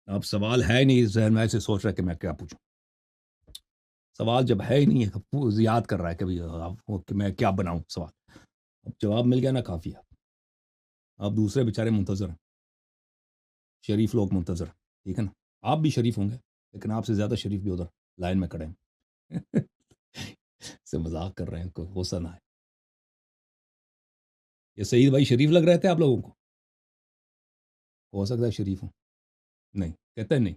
اب سوال ہے نہیں ذہن میں، ایسے سوچ رہا ہے کہ میں کیا پوچھوں. سوال جب ہے ہی نہیں ہے، یاد کر رہا ہے کہ میں کیا بناؤں سوال. اب جواب مل گیا نا، کافی ہے. اب دوسرے بیچارے منتظر ہیں، شریف لوگ منتظر ہیں، ٹھیک ہے نا. آپ بھی شریف ہوں گے، لیکن آپ سے زیادہ شریف بھی ادھر لائن میں کھڑے ہیں. سے مذاق کر رہے ہیں، کوئی غصہ نہ ہے. یہ سعید بھائی شریف لگ رہے تھے آپ لوگوں کو؟ ہو سکتا ہے شریف ہوں. نہیں کہتے ہیں، نہیں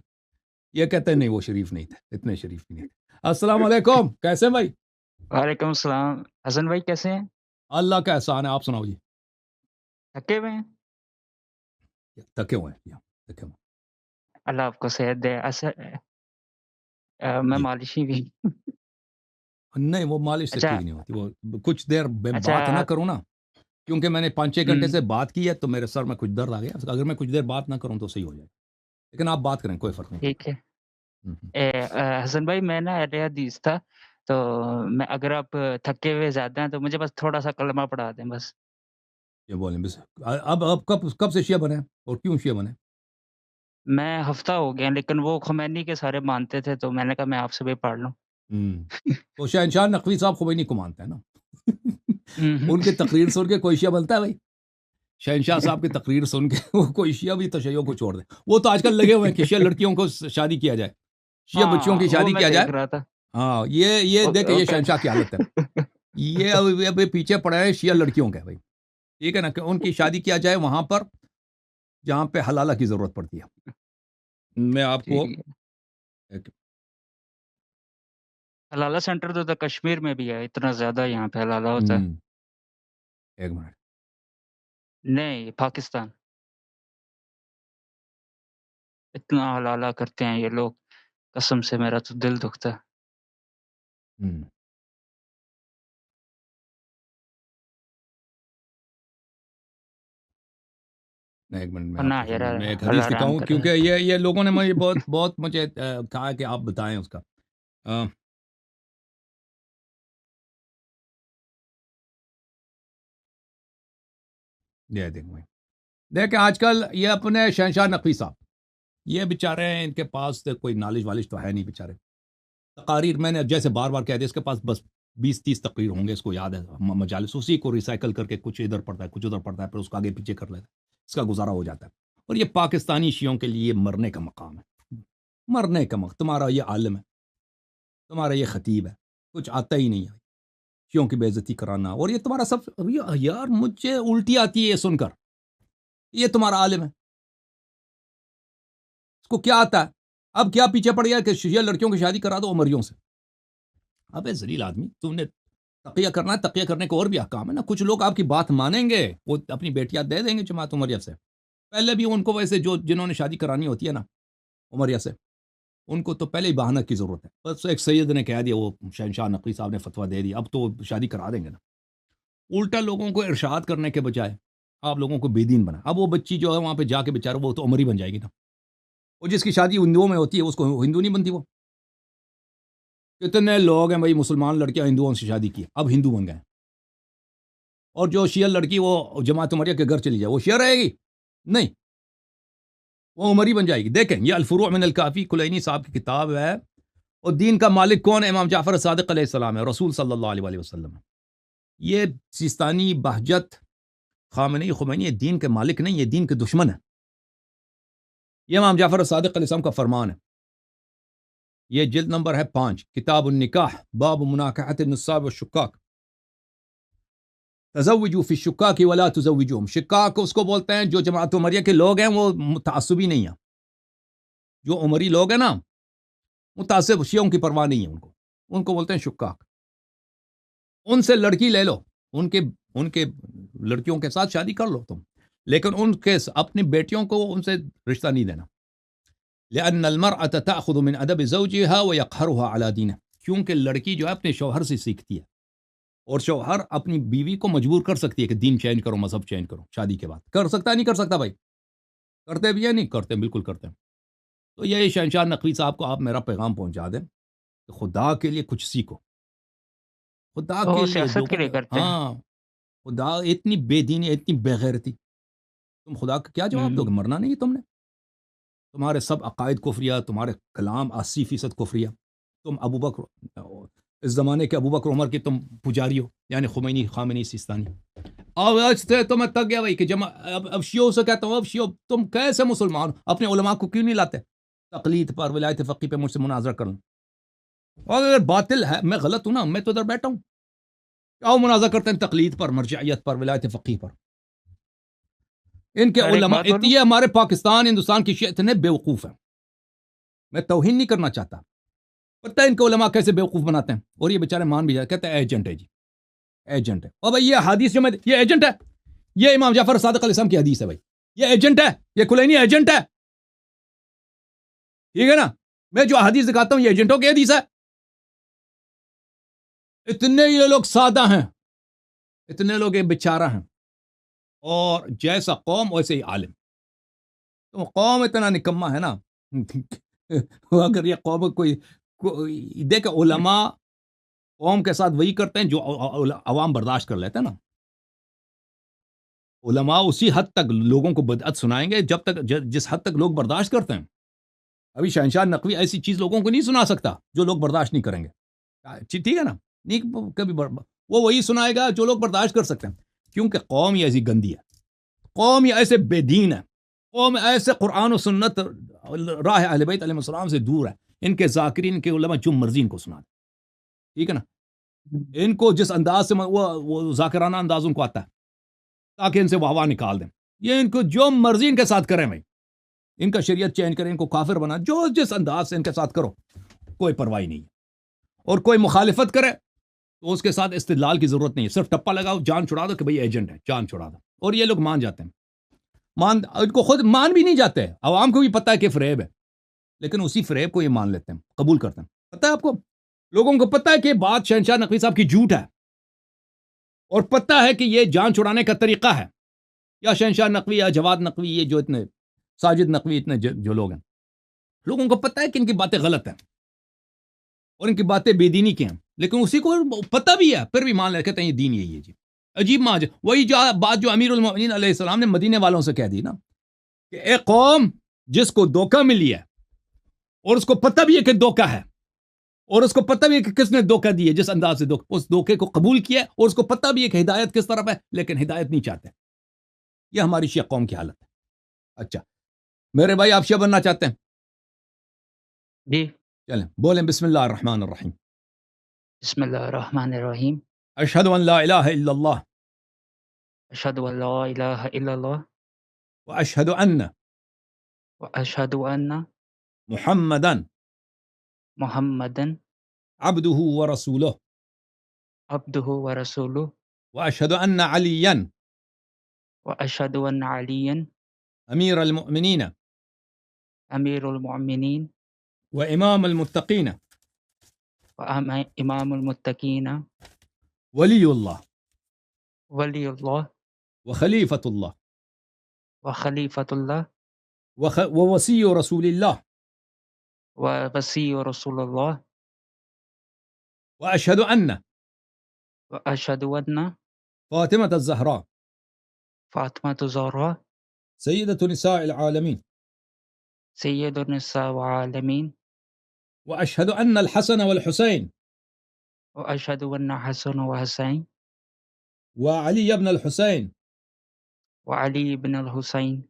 یہ کہتے ہیں نہیں، وہ شریف نہیں تھے، اتنے شریف بھی نہیں تھے. السلام علیکم، کیسے ہیں بھائی؟ وعلیکم السلام. حسن بھائی کیسے ہیں؟ اللہ کا احسان ہے، آپ سناؤ جی. تھکے ہوئے ہیں؟ تھکے ہوئے ہیں، تھکے ہوئے اللہ آپ کو صحت دے. میں جی. مالشی بھی. نہیں وہ مالش سے اچھا ٹھیک نہیں ہوتی، وہ کچھ دیر میں اچھا. بات نہ کروں نا، کیونکہ میں نے 5-6 گھنٹے ہم، سے بات کی ہے تو میرے سر میں کچھ درد آ گیا. اگر میں کچھ دیر بات نہ کروں تو صحیح ہو جائے، لیکن آپ بات کریں، کوئی فرق نہیں ٹھیک ہے. پڑتا. حسن بھائی میں نا اہل حدیث تھا، تو میں اگر آپ تھکے ہوئے زیادہ ہیں تو مجھے بس تھوڑا سا کلمہ پڑھا دیں بس. یہ بولیں بس. اب کب سے شیعہ بنے اور کیوں شیعہ بنے؟ میں ہفتہ ہو گیا، لیکن وہ خمینی کے سارے مانتے تھے تو میں نے کہا میں آپ سے بھی پڑھ لوں. تو شہنشاہ نقوی صاحب خمینی کو مانتے ہیں نا. ہم، ان کی تقریر سن کے کوئی شیعہ بنتا ہے بھائی؟ شہنشاہ صاحب کی تقریر سن کے وہ کوئی شیعہ بھی تشیع کو چھوڑ دے. وہ تو آج کل لگے ہوئے ہیں کہ شیعہ لڑکیوں کو شادی کیا جائے، شیعہ بچوں کی ہاں وہ شادی میں کیا جائے. دیکھ رہا تھا. ہاں یہ دیکھیں، یہ شہنشاہ کی حالت ہے. یہ ابھی پیچھے پڑے ہیں شیعہ لڑکیوں کے بھائی، ٹھیک ہے نا، کہ ان کی شادی کیا جائے وہاں پر جہاں پہ حلالہ کی ضرورت پڑتی ہے. میں آپ کو ٹھیک ہے. حلالہ سینٹر تو کشمیر میں بھی ہے، اتنا زیادہ یہاں پہ حلالہ ہوتا ہے. ایک منٹ. نہیں پاکستان اتنا حلالہ کرتے ہیں یہ لوگ، قسم سے میرا تو دل دکھتا ہے. ایک منٹ میں آپ کی پناہ خدمت میں ایک حدیث حلال حرام دکھاؤں، کر رہے کیونکہ ہیں. یہ لوگوں نے مجھے بہت مجھے کہا کہ آپ بتائیں اس کا. یہ دیکھیں آج کل یہ اپنے شہنشاہ نقوی صاحب، یہ بیچارے ہیں، ان کے پاس تو کوئی نالج والج تو ہے نہیں بیچارے. تقاریر میں نے جیسے بار بار کہہ دیا، اس کے پاس بس 20-30 تقریر ہوں گے، اس کو یاد ہے مجالس، اسی کو ریسائیکل کر کے کچھ ادھر پڑتا ہے کچھ ادھر پڑتا ہے، پھر اس کو آگے پیچھے کر لیتا ہے، اس کا گزارا ہو جاتا ہے. اور یہ پاکستانی شیعوں کے لیے مرنے کا مقام ہے، مرنے کا مقام. تمہارا یہ عالم ہے، تمہارا یہ خطیب ہے، کچھ آتا ہی نہیں ہے شیعوں کی بے عزتی کرانا. اور یہ تمہارا سب یار مجھے الٹی آتی ہے یہ سن کر، یہ تمہارا عالم ہے، اس کو کیا آتا ہے؟ اب کیا پیچھے پڑ گیا کہ شیعہ لڑکیوں کی شادی کرا دو عمریوں سے. ابے ذلیل آدمی، تم نے تقیہ کرنا ہے، تقیہ کرنے کو اور بھی احکام ہے نا. کچھ لوگ آپ کی بات مانیں گے، وہ اپنی بیٹیاں دے دیں گے جماعت عمریہ سے. پہلے بھی ان کو ویسے جنہوں نے شادی کرانی ہوتی ہے نا عمریہ سے، ان کو تو پہلے ہی بہانہ کی ضرورت ہے. بس ایک سید نے کہہ دیا، وہ شہنشاہ نقوی صاحب نے فتویٰ دے دیا، اب تو شادی کرا دیں گے نا. الٹا لوگوں کو ارشاد کرنے کے بجائے آپ لوگوں کو بے دین بنا. اب وہ بچی جو ہے وہاں پہ جا کے بیچارہ وہ تو عمری بن جائے گی نا. وہ جس کی شادی ہندوؤں میں ہوتی ہے اس کو ہندو نہیں بنتی. وہ کتنے لوگ ہیں بھائی مسلمان لڑکیاں ہندوؤں سے شادی کی، اب ہندو بن گئے. اور جو شیعہ لڑکی وہ جماعت عمریہ کے گھر چلی جائے، وہ شیعہ رہے گی؟ نہیں، وہ عمری بن جائے گی. دیکھیں یہ الفروع من الکافی کلینی صاحب کی کتاب ہے. اور دین کا مالک کون ہے؟ امام جعفر صادق علیہ السلام ہے، رسول صلی اللہ علیہ وسلم. یہ سیستانی بہجت خامنئی خمینی یہ دین کے مالک نہیں، یہ دین کے دشمن ہے. یہ امام جعفر صادق علیہ السلام کا فرمان ہے. یہ جلد نمبر ہے 5، کتاب النکاح، باب مناکحت النصاب والشکاک. تزوجوا فی الشکاک ولا تزوجوہم. شکاک اس کو بولتے ہیں جو جماعت عمریہ کے لوگ ہیں، وہ متعصبی نہیں ہیں. جو عمری لوگ ہیں نا، متعصب شیعوں کی پرواہ نہیں ہے ان کو بولتے ہیں شکاک. ان سے لڑکی لے لو، ان کے لڑکیوں کے ساتھ شادی کر لو تم، لیکن ان کے اپنی بیٹیوں کو ان سے رشتہ نہیں دینا. لأن المرأة تأخذ من أدب زوجها ويقهرها على دينه. کیونکہ لڑکی جو ہے اپنے شوہر سے سیکھتی ہے، اور شوہر اپنی بیوی کو مجبور کر سکتی ہے کہ دین چینج کرو، مذہب چینج کرو. شادی کے بعد کر سکتا ہے نہیں کر سکتا بھائی؟ کرتے بھی ہیں نہیں کرتے، بالکل کرتے ہیں. تو یہ شہنشاہ نقوی صاحب کو آپ میرا پیغام پہنچا دیں کہ خدا کے لیے کچھ سیکھو، خدا کے وہ لیے. سیاست کے لوگوں لیے کو کرتے ہیں. ہاں، خدا اتنی بے دینی اتنی بے غیرتی، تم خدا کا کیا جواب دو گے؟ مرنا نہیں تم نے. تمہارے سب عقائد کفریہ، تمہارے کلام 80% کفریہ، تم ابو بکر اس زمانے کے ابو بکر عمر کے تم پجاری ہو، یعنی خمینی، خامنی، سیستانی. اب آج سے تو میں تک گیا بھائی کہ اب شیعوں سے کہتا ہوں، اب شیعوں تم کیسے مسلمان ہو؟ اپنے علماء کو کیوں نہیں لاتے تقلید پر، ولایت فقی پہ مجھ سے مناظرہ کروں؟ اور اگر باطل ہے، میں غلط ہوں نا، میں تو ادھر بیٹھا ہوں، کیا مناظرہ کرتے ہیں تقلید پر، مرجعیت پر، ولایت فقی پر؟ ان کے سر ایک علماء بات بولوں؟ یہ ہمارے پاکستان، ہندوستان کی شیعہ اتنے بیوقوف ہیں، میں توہین نہیں کرنا چاہتا، پتہ ہے ان کے علماء کیسے بیوقوف بناتے ہیں، اور یہ بیچارے مان بھی جاتے، کہتے ہیں ایجنٹ ہے جی، ایجنٹ ہے. اور بھائی یہ حدیث جو میں، یہ ایجنٹ ہے، یہ امام جعفر صادق علیہ السلام کی حدیث ہے بھائی، یہ ایجنٹ ہے، یہ کلینی ایجنٹ ہے، ٹھیک ہے نا؟ میں جو حدیث دکھاتا ہوں یہ ایجنٹوں کی حدیث ہے. اتنے یہ لوگ سادہ ہیں، اتنے لوگ یہ بیچارہ ہیں، اور جیسا قوم ویسے ہی عالم. تو قوم اتنا نکما ہے نا اگر یہ قوم کوئی دیکھ، علماء قوم کے ساتھ وہی کرتے ہیں جو عوام برداشت کر لیتے ہیں نا. علماء اسی حد تک لوگوں کو بدعت سنائیں گے جب تک جس حد تک لوگ برداشت کرتے ہیں. ابھی شہنشاہ نقوی ایسی چیز لوگوں کو نہیں سنا سکتا جو لوگ برداشت نہیں کریں گے، ٹھیک ہے نا؟ نہیں کبھی وہ وہی سنائے گا جو لوگ برداشت کر سکتے ہیں، کیونکہ قوم یہ ایسی گندی ہے، قوم یہ ایسے بے دین ہے، قوم ایسے قرآن و سنت راہ اہل بیت علیہ السلام سے دور ہے. ان کے ذاکرین، ان کے علماء جو مرضی ان کو سنا دیں، ٹھیک ہے نا؟ ان کو جس انداز سے وہ ذاکرانہ انداز ان کو آتا ہے تاکہ ان سے واہ نکال دیں. یہ ان کو جو مرضی ان کے ساتھ کریں بھائی، ان کا شریعت چینج کریں، ان کو کافر بنا، جو جس انداز سے ان کے ساتھ کرو، کوئی پرواہ نہیں ہے. اور کوئی مخالفت کرے تو اس کے ساتھ استدلال کی ضرورت نہیں ہے، صرف ٹپا لگاؤ، جان چھڑا دو کہ بھئی ایجنٹ ہے، جان چھڑا دو. اور یہ لوگ مان جاتے ہیں، ان کو خود مان بھی نہیں جاتے، عوام کو بھی پتہ ہے کہ فریب ہے، لیکن اسی فریب کو یہ مان لیتے ہیں، قبول کرتے ہیں. پتہ ہے آپ کو، لوگوں کو پتہ ہے کہ بات شہنشاہ نقوی صاحب کی جھوٹ ہے، اور پتہ ہے کہ یہ جان چھڑانے کا طریقہ ہے، یا شہنشاہ نقوی یا جواد نقوی، یہ جو اتنے ساجد نقوی، اتنے جو لوگ ہیں، لوگوں کو پتہ ہے کہ ان کی باتیں غلط ہیں اور ان کی باتیں بے دینی کی ہیں، لیکن اسی کو پتہ بھی ہے، پھر بھی مان لے، کہتے ہیں یہ دین یہی ہے جی. عجیب ماج، وہی بات جو امیر المؤمنین علیہ السلام نے مدینے والوں سے کہہ دی نا، کہ اے قوم، جس کو دھوکہ ملی ہے اور اس کو پتہ بھی ہے کہ دھوکہ ہے، اور اس کو پتہ بھی ہے کہ کس نے دھوکہ دی ہے، جس انداز سے اس دھوکے کو قبول کیا، اور اس کو پتہ بھی ہے کہ ہدایت کس طرف ہے، لیکن ہدایت نہیں چاہتے. یہ ہماری شیعہ قوم کی حالت ہے. اچھا میرے بھائی، آپ شیعہ بننا چاہتے ہیں؟ جی. چلیں بولیں بسم اللہ الرحمن الرحیم. بسم اللہ الرحمن الرحیم. اشہد ان لا الہ الا اللہ اشہد ان لا الہ الا اللہ واشہد ان واشہد ان محمدا محمدن عبدہ ورسولہ عبدہ ورسولہ واشہد ان علیا واشہد ان علیٰ امیر المؤمنین امیر المؤمنین وامام المتقین امام المتقین ولی اللہ ولی اللہ وخلیفۃ اللہ وخلیفۃ اللہ ووسی رسول اللہ ووصی رسول اللہ واشہد ان واشہد ان فاطمۃ الزہراء فاطمہ الزہراء سیدۃ نساء العالمین سید النساء والعالمین واشہد ان الحسن والحسین واشہد ان حسن و حسین وعلی بن الحسین وعلی بن الحسین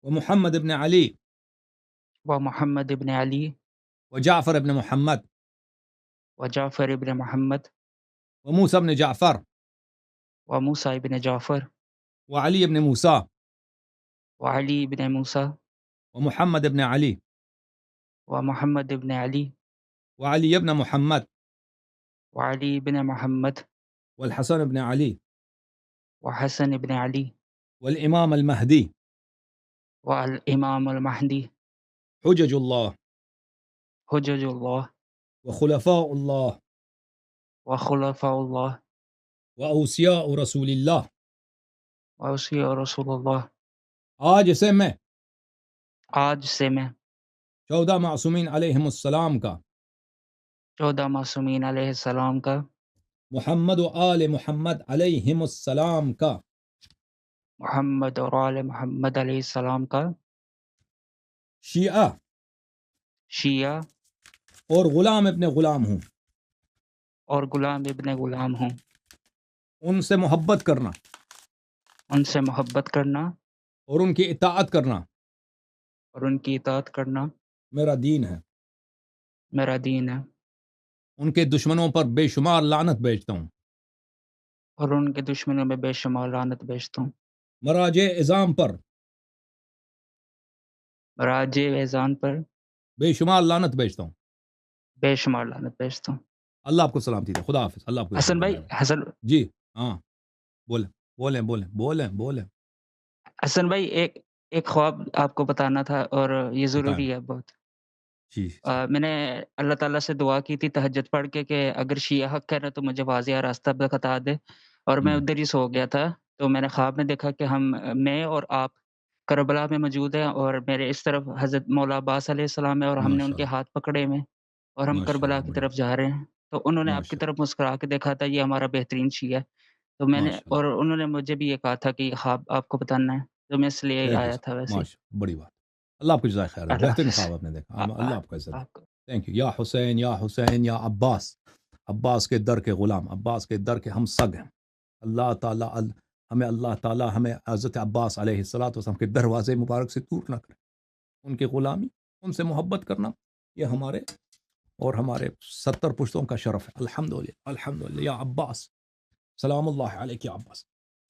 ومحمد بن علی ومحمد بن علی وجعفر بن محمد وجعفر بن محمد وموسى بن جعفر وموسى بن جعفر وعلي بن موسى وعلی بن موسیٰ ومحمد بن علي ومحمد بن علی وعلي بن محمد وعلی بن محمد والحسن بن علي وحسن بن علی والإمام المهدي والامام المہدی حجج الله حجج اللہ وخلفاء الله وخلفاء اللہ وأوصياء رسول الله. ووصی رسول اللہ. آج سے میں آج سے میں 14 معصومین علیہم السلام کا 14 معصومین علیہ السلام کا محمد و آل محمد علیہم السلام کا محمد اور آل محمد علیہ السلام کا شیعہ شیعہ اور غلام ابن غلام ہوں، اور غلام ابن غلام ہوں، ان سے محبت کرنا ان سے محبت کرنا اور ان کی اطاعت کرنا اور ان کی اطاعت کرنا میرا دین ہے۔ میرا دین ہے، ان کے دشمنوں پر بے شمار لعنت بھیجتا ہوں، اور ان کے دشمنوں میں بے شمار لعنت بھیجتا ہوں، مراجع اعظام پر راج ویزان پر بے شمار لعنت بھیجتا ہوں۔ بے شمار لعنت بھیجتا ہوں۔ اللہ آپ کو سلامتی دے، خدا حافظ، اللہ آپ کو حسن بھائی، جی ہاں بولیں بولیں بولیں بولیں بولیں حسن بھائی، ایک خواب آپ کو بتانا تھا اور یہ بتائیں۔ ضروری ہے بہت۔ جی جی میں نے اللہ تعالیٰ سے دعا کی تھی تہجد پڑھ کے کہ اگر شیعہ حق ہے نا تو مجھے واضح راستہ بتا دے، اور میں ادھر ہی سو گیا تھا، تو میں نے خواب میں دیکھا کہ میں اور آپ کربلا میں موجود ہیں، اور میرے اس طرف حضرت مولا عباس علیہ السلام ہے، اور ہم نے ان ماشاء کے اللہ ہاتھ پکڑے ہوئے ہیں، اور ہم ماشاء کربلا اللہ، کی بڑی طرف جا رہے ہیں، تو انہوں نے آپ کی ماشاء طرف مسکرا کے دیکھا تھا، یہ ہمارا بہترین شیعہ ہے، تو میں نے، ماشاء اللہ، اور انہوں نے مجھے بھی یہ کہا تھا کہ خواب آپ کو بتانا ہے، تو میں اس لیے تھینک یو آیا سر، تھا ویسے ہی۔ ماشاء اللہ، بڑی بات، اللہ آپ کو جزائے خیر، اللہ بہترین حافظ۔ خواب آپ نے دیکھا، اللہ آپ کو عزت دے، آپ کو تھینک یو۔ یا حسین یا حسین یا عباس، عباس کے در کے غلام، عباس کے در کے ہم سگ ہیں، اللہ تعالیٰ اللہ تعالیٰ ہمیں حضرت عباس علیہ السلام کے دروازے مبارک سے دور نہ کرے، ان کی غلامی، ان سے محبت کرنا، یہ ہمارے اور ہمارے 70 پشتوں کا شرف ہے، الحمدللہ الحمدللہ۔ یا عباس، سلام اللہ علیک یا عباس۔